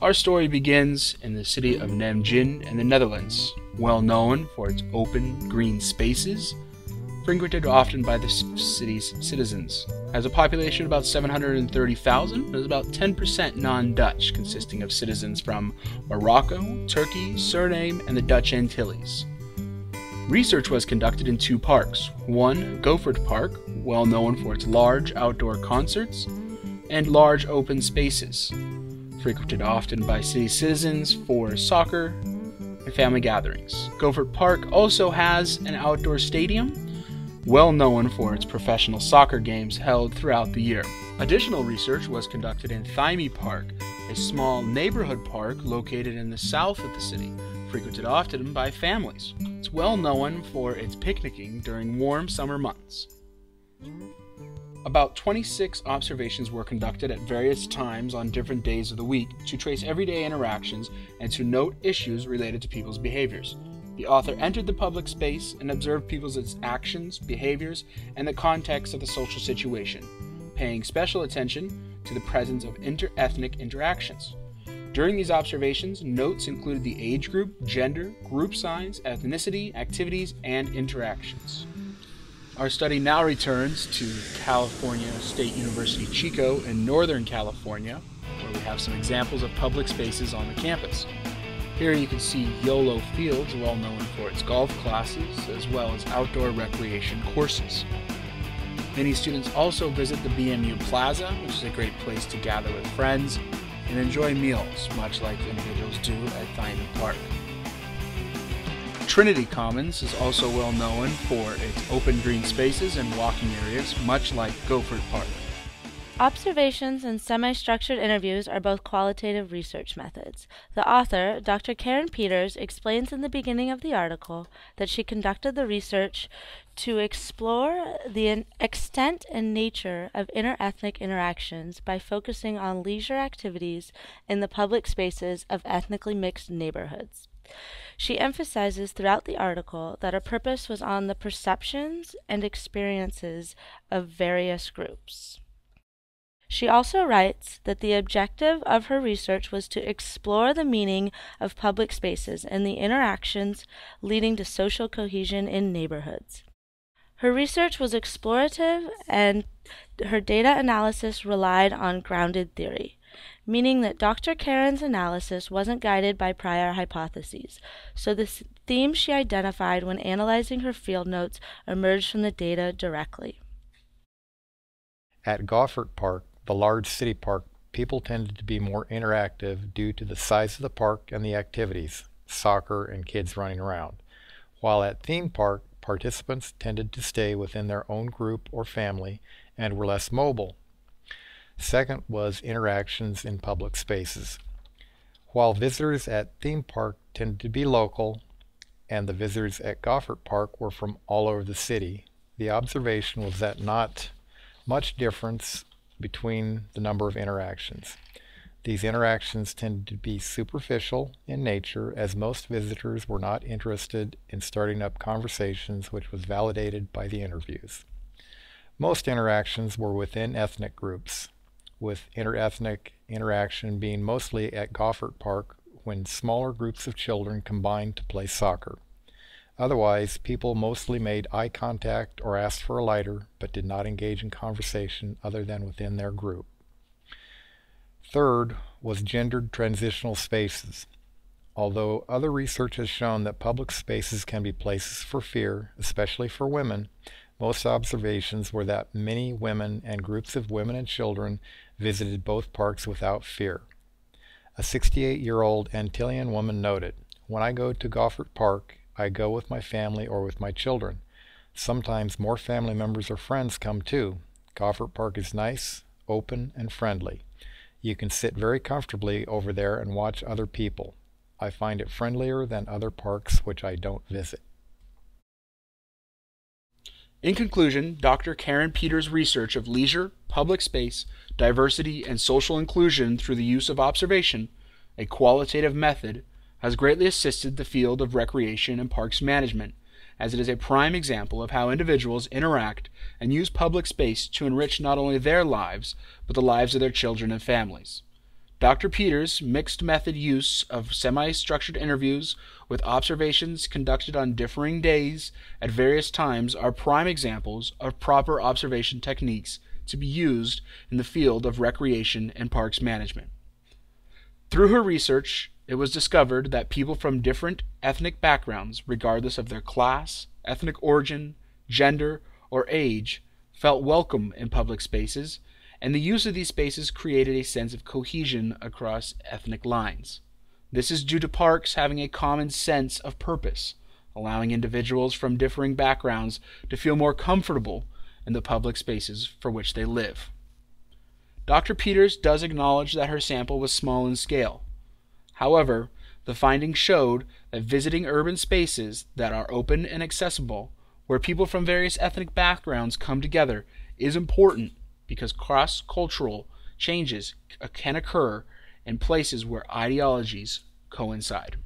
Our story begins in the city of Namjin in the Netherlands, well known for its open, green spaces, frequented often by the city's citizens. It has a population of about 730,000, and is about 10% non-Dutch, consisting of citizens from Morocco, Turkey, Suriname, and the Dutch Antilles. Research was conducted in two parks. One, Gophert Park, well known for its large outdoor concerts and large open spaces, frequented often by city citizens for soccer and family gatherings. Gophert Park also has an outdoor stadium, well known for its professional soccer games held throughout the year. Additional research was conducted in Thymie Park, a small neighborhood park located in the south of the city, frequented often by families. It's well known for its picnicking during warm summer months. About 26 observations were conducted at various times on different days of the week to trace everyday interactions and to note issues related to people's behaviors. The author entered the public space and observed people's actions, behaviors, and the context of the social situation, paying special attention to the presence of inter-ethnic interactions. During these observations, notes included the age group, gender, group signs, ethnicity, activities, and interactions. Our study now returns to California State University Chico in Northern California, where we have some examples of public spaces on the campus. Here you can see YOLO Fields, well known for its golf classes, as well as outdoor recreation courses. Many students also visit the BMU Plaza, which is a great place to gather with friends and enjoy meals, much like individuals do at Thymie Park. Trinity Commons is also well known for its open green spaces and walking areas, much like Gophert Park. Observations and semi-structured interviews are both qualitative research methods. The author, Dr. Karen Peters, explains in the beginning of the article that she conducted the research to explore the extent and nature of inter-ethnic interactions by focusing on leisure activities in the public spaces of ethnically mixed neighborhoods. She emphasizes throughout the article that her purpose was on the perceptions and experiences of various groups. She also writes that the objective of her research was to explore the meaning of public spaces and the interactions leading to social cohesion in neighborhoods. Her research was explorative and her data analysis relied on grounded theory, meaning that Dr. Karen's analysis wasn't guided by prior hypotheses, so the themes she identified when analyzing her field notes emerged from the data directly. At Gophert Park, the large city park, people tended to be more interactive due to the size of the park and the activities, soccer and kids running around, while at Theme Park, participants tended to stay within their own group or family and were less mobile. Second was interactions in public spaces. While visitors at Theme Park tended to be local and the visitors at Gophert Park were from all over the city, the observation was that not much difference between the number of interactions. These interactions tended to be superficial in nature, as most visitors were not interested in starting up conversations, which was validated by the interviews. Most interactions were within ethnic groups, with inter-ethnic interaction being mostly at Gophert Park when smaller groups of children combined to play soccer. Otherwise, people mostly made eye contact or asked for a lighter, but did not engage in conversation other than within their group. Third was gendered transitional spaces. Although other research has shown that public spaces can be places for fear, especially for women, Most observations were that many women and groups of women and children visited both parks without fear. A 68-year-old Antillean woman noted, "When I go to Goffert Park, I go with my family or with my children. Sometimes more family members or friends come too. Goffert Park is nice, open, and friendly. You can sit very comfortably over there and watch other people. I find it friendlier than other parks which I don't visit." In conclusion, Dr. Karen Peters' research of leisure, public space, diversity, and social inclusion through the use of observation, a qualitative method, has greatly assisted the field of recreation and parks management, as it is a prime example of how individuals interact and use public space to enrich not only their lives, but the lives of their children and families. Dr. Peters' mixed method use of semi-structured interviews with observations conducted on differing days at various times are prime examples of proper observation techniques to be used in the field of recreation and parks management. Through her research, it was discovered that people from different ethnic backgrounds, regardless of their class, ethnic origin, gender, or age, felt welcome in public spaces, and the use of these spaces created a sense of cohesion across ethnic lines. This is due to parks having a common sense of purpose, allowing individuals from differing backgrounds to feel more comfortable in the public spaces for which they live. Dr. Peters does acknowledge that her sample was small in scale. However, the findings showed that visiting urban spaces that are open and accessible, where people from various ethnic backgrounds come together, is important because cross-cultural changes can occur in places where ideologies coincide.